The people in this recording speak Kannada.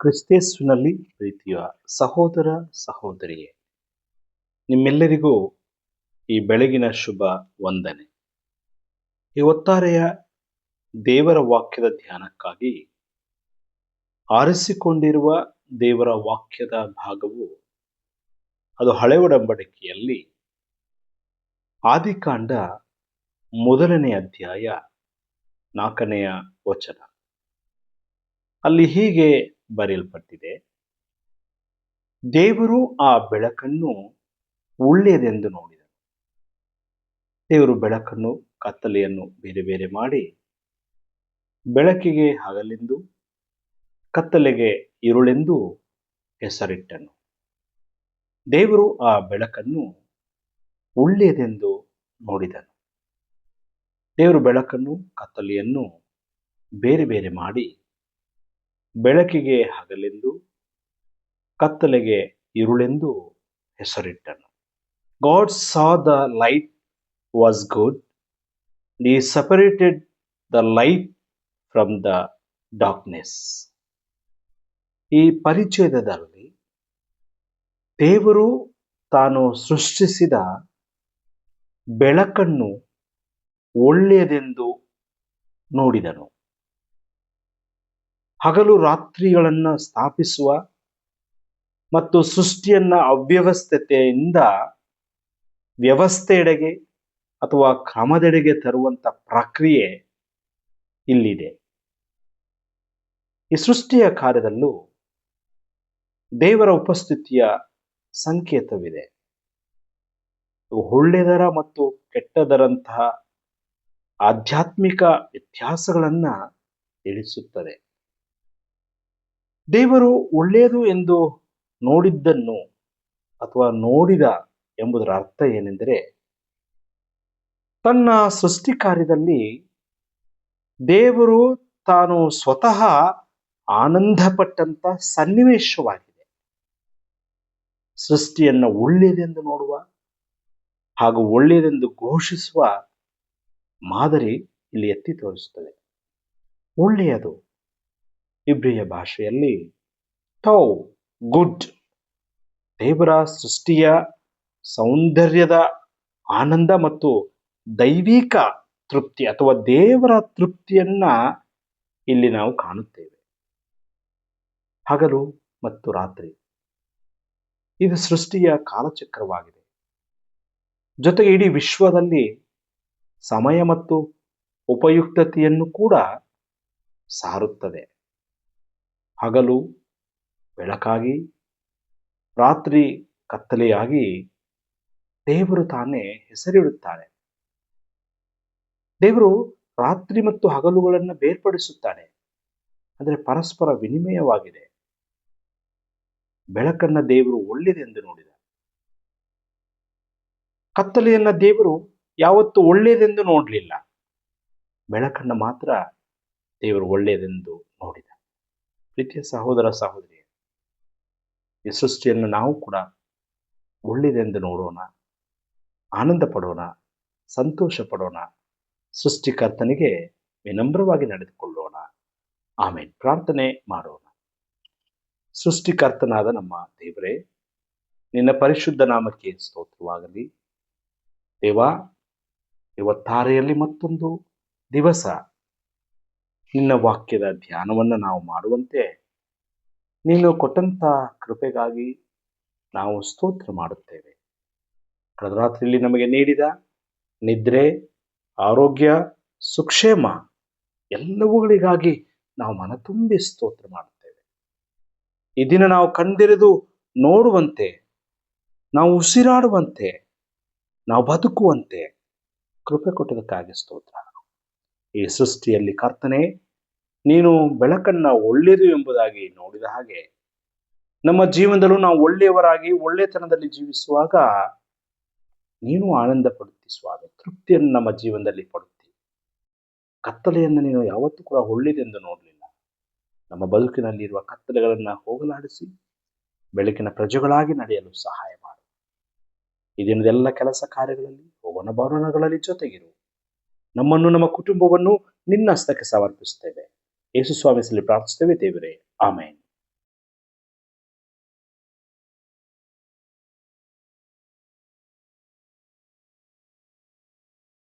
ಕ್ರಿಸ್ತೇಸುವಿನಲ್ಲಿ ಪ್ರೀತಿಯ ಸಹೋದರ ಸಹೋದರಿಯೇ, ನಿಮ್ಮೆಲ್ಲರಿಗೂ ಈ ಬೆಳಗಿನ ಶುಭ ವಂದನೆ. ಈ ಒತ್ತಾರೆಯ ದೇವರ ವಾಕ್ಯದ ಧ್ಯಾನಕ್ಕಾಗಿ ಆರಿಸಿಕೊಂಡಿರುವ ದೇವರ ವಾಕ್ಯದ ಭಾಗವು ಅದು ಹಳೆ ಒಡಂಬಡಿಕೆಯಲ್ಲಿ ಆದಿಕಾಂಡ 1ನೇ ಅಧ್ಯಾಯ 4ನೆಯ ವಚನ. ಅಲ್ಲಿ ಹೀಗೆ ಬರೆಯಲ್ಪಟ್ಟಿದೆ: ದೇವರು ಆ ಬೆಳಕನ್ನು ಒಳ್ಳೆಯದೆಂದು ನೋಡಿದನು. ದೇವರು ಬೆಳಕನ್ನು ಕತ್ತಲೆಯನ್ನು ಬೇರೆ ಬೇರೆ ಮಾಡಿ ಬೆಳಕಿಗೆ ಹಗಲೆಂದು ಕತ್ತಲೆಗೆ ಇರುಳೆಂದು ಹೆಸರಿಟ್ಟನು. ದೇವರು ಆ ಬೆಳಕನ್ನು ಒಳ್ಳೆಯದೆಂದು ನೋಡಿದನು. ದೇವರು ಬೆಳಕನ್ನು ಕತ್ತಲೆಯನ್ನು ಬೇರೆ ಬೇರೆ ಮಾಡಿ ಬೆಳಕಿಗೆ ಹಗಲೆಂದು ಕತ್ತಲೆಗೆ ಇರುಳೆಂದು ಹೆಸರಿಟ್ಟನು. God saw the light was good, and he separated the light from the darkness. ಈ ಪರಿಚ್ಛೇದದಲ್ಲಿ ದೇವರು ತಾನು ಸೃಷ್ಟಿಸಿದ ಬೆಳಕನ್ನು ಒಳ್ಳೆಯದೆಂದು ನೋಡಿದನು. ಹಗಲು ರಾತ್ರಿಗಳನ್ನು ಸ್ಥಾಪಿಸುವ ಮತ್ತು ಸೃಷ್ಟಿಯನ್ನ ಅವ್ಯವಸ್ಥೆಯಿಂದ ವ್ಯವಸ್ಥೆಯೆಡೆಗೆ ಅಥವಾ ಕ್ರಮದೆಡೆಗೆ ತರುವಂತ ಪ್ರಕ್ರಿಯೆ ಇಲ್ಲಿದೆ. ಈ ಸೃಷ್ಟಿಯ ಕಾರ್ಯದಲ್ಲೂ ದೇವರ ಉಪಸ್ಥಿತಿಯ ಸಂಕೇತವಿದೆ. ಒಳ್ಳೆಯದರ ಮತ್ತು ಕೆಟ್ಟದರಂತಹ ಆಧ್ಯಾತ್ಮಿಕ ವ್ಯತ್ಯಾಸಗಳನ್ನ ತಿಳಿಸುತ್ತದೆ. ದೇವರು ಒಳ್ಳೆಯದು ಎಂದು ನೋಡಿದ್ದನ್ನು ಅಥವಾ ನೋಡಿದ ಎಂಬುದರ ಅರ್ಥ ಏನೆಂದರೆ, ತನ್ನ ಸೃಷ್ಟಿ ಕಾರ್ಯದಲ್ಲಿ ದೇವರು ತಾನು ಸ್ವತಃ ಆನಂದಪಟ್ಟಂತ ಸನ್ನಿವೇಶವಾಗಿದೆ. ಸೃಷ್ಟಿಯನ್ನು ಒಳ್ಳೆಯದೆಂದು ನೋಡುವ ಹಾಗೂ ಒಳ್ಳೆಯದೆಂದು ಘೋಷಿಸುವ ಮಾದರಿ ಇಲ್ಲಿ ಎತ್ತಿ ತೋರಿಸುತ್ತದೆ. ಒಳ್ಳೆಯದು ಇಬ್ರಿಯ ಭಾಷೆಯಲ್ಲಿ ಟೌ, ಗುಡ್. ದೇವರ ಸೃಷ್ಟಿಯ ಸೌಂದರ್ಯದ ಆನಂದ ಮತ್ತು ದೈವಿಕ ತೃಪ್ತಿ ಅಥವಾ ದೇವರ ತೃಪ್ತಿಯನ್ನ ಇಲ್ಲಿ ನಾವು ಕಾಣುತ್ತೇವೆ. ಹಗಲು ಮತ್ತು ರಾತ್ರಿ ಇದು ಸೃಷ್ಟಿಯ ಕಾಲಚಕ್ರವಾಗಿದೆ. ಜೊತೆಗೆ ಇಡೀ ವಿಶ್ವದಲ್ಲಿ ಸಮಯ ಮತ್ತು ಉಪಯುಕ್ತತೆಯನ್ನು ಕೂಡ ಸಾರುತ್ತದೆ. ಹಗಲು ಬೆಳಕಾಗಿ ರಾತ್ರಿ ಕತ್ತಲೆಯಾಗಿ ದೇವರು ತಾನೇ ಹೆಸರಿಡುತ್ತಾನೆ. ದೇವರು ರಾತ್ರಿ ಮತ್ತು ಹಗಲುಗಳನ್ನು ಬೇರ್ಪಡಿಸುತ್ತಾನೆ. ಅಂದರೆ ಪರಸ್ಪರ ವಿನಿಮಯವಾಗಿದೆ. ಬೆಳಕನ್ನ ದೇವರು ಒಳ್ಳೆಯದೆಂದು ನೋಡಿದ. ಕತ್ತಲೆಯನ್ನ ದೇವರು ಯಾವತ್ತೂ ಒಳ್ಳೆಯದೆಂದು ನೋಡಲಿಲ್ಲ. ಬೆಳಕನ್ನ ಮಾತ್ರ ದೇವರು ಒಳ್ಳೆಯದೆಂದು ನೋಡಿದ. ಪ್ರೀತಿಯ ಸಹೋದರ ಸಹೋದರಿ, ಈ ಸೃಷ್ಟಿಯನ್ನು ನಾವು ಕೂಡ ಒಳ್ಳೆಯದೆಂದು ನೋಡೋಣ, ಆನಂದ ಪಡೋಣ, ಸಂತೋಷ ಪಡೋಣ, ಸೃಷ್ಟಿಕರ್ತನಿಗೆ ವಿನಮ್ರವಾಗಿ ನಡೆದುಕೊಳ್ಳೋಣ. ಆಮೇಲೆ ಪ್ರಾರ್ಥನೆ ಮಾಡೋಣ. ಸೃಷ್ಟಿಕರ್ತನಾದ ನಮ್ಮ ದೇವರೇ, ನಿನ್ನ ಪರಿಶುದ್ಧ ನಾಮಕ್ಕೆ ಸ್ತೋತ್ರವಾಗಲಿ. ದೇವಾ, ಇವತ್ತಾರೆಯಲ್ಲಿ ಮತ್ತೊಂದು ದಿವಸ ನಿನ್ನ ವಾಕ್ಯದ ಧ್ಯಾನವನ್ನು ನಾವು ಮಾಡುವಂತೆ ನೀನು ಕೊಟ್ಟಂತ ಕೃಪೆಗಾಗಿ ನಾವು ಸ್ತೋತ್ರ ಮಾಡುತ್ತೇವೆ. ಕಳೆದ ರಾತ್ರಿಯಲ್ಲಿ ನಮಗೆ ನೀಡಿದ ನಿದ್ರೆ, ಆರೋಗ್ಯ, ಸುಕ್ಷೇಮ ಎಲ್ಲವುಗಳಿಗಾಗಿ ನಾವು ಮನತುಂಬಿ ಸ್ತೋತ್ರ ಮಾಡುತ್ತೇವೆ. ಈ ದಿನ ನಾವು ಕಣ್ತೆರೆದು ನೋಡುವಂತೆ, ನಾವು ಉಸಿರಾಡುವಂತೆ, ನಾವು ಬದುಕುವಂತೆ ಕೃಪೆ ಕೊಟ್ಟದಕ್ಕಾಗಿ ಸ್ತೋತ್ರ. ಈ ಸೃಷ್ಟಿಯಲ್ಲಿ ಕರ್ತನೆ, ನೀನು ಬೆಳಕನ್ನ ಒಳ್ಳೆಯದು ಎಂಬುದಾಗಿ ನೋಡಿದ ಹಾಗೆ ನಮ್ಮ ಜೀವನದಲ್ಲೂ ನಾವು ಒಳ್ಳೆಯವರಾಗಿ ಒಳ್ಳೆತನದಲ್ಲಿ ಜೀವಿಸುವಾಗ ನೀನು ಆನಂದ ಪಡುತ್ತಿ ಸ್ವಾಮಿ, ತೃಪ್ತಿಯನ್ನು ನಮ್ಮ ಜೀವನದಲ್ಲಿ ಪಡುತ್ತಿ. ಕತ್ತಲೆಯನ್ನು ನೀನು ಯಾವತ್ತೂ ಕೂಡ ಒಳ್ಳೆಯದೆಂದು ನೋಡಲಿಲ್ಲ. ನಮ್ಮ ಬದುಕಿನಲ್ಲಿರುವ ಕತ್ತಲೆಗಳನ್ನ ಹೋಗಲಾಡಿಸಿ ಬೆಳಕಿನ ಪ್ರಜೆಗಳಾಗಿ ನಡೆಯಲು ಸಹಾಯ ಮಾಡು. ಈ ದಿನದೆಲ್ಲ ಕೆಲಸ ಕಾರ್ಯಗಳಲ್ಲಿ, ಹೋಗೋಣ ಬರೋಣಗಳಲ್ಲಿ ಜೊತೆಗಿರು. ನಮ್ಮನ್ನು, ನಮ್ಮ ಕುಟುಂಬವನ್ನು ನಿನ್ನ ಹಸ್ತಕ್ಕೆ ಸಮರ್ಪಿಸುತ್ತೇವೆ. ಯೇಸು ಸ್ವಾಮಿ ಹೆಸರಲ್ಲಿ ಪ್ರಾರ್ಥಿಸುತ್ತೇವೆ ದೇವರೇ, ಆಮೇನ್.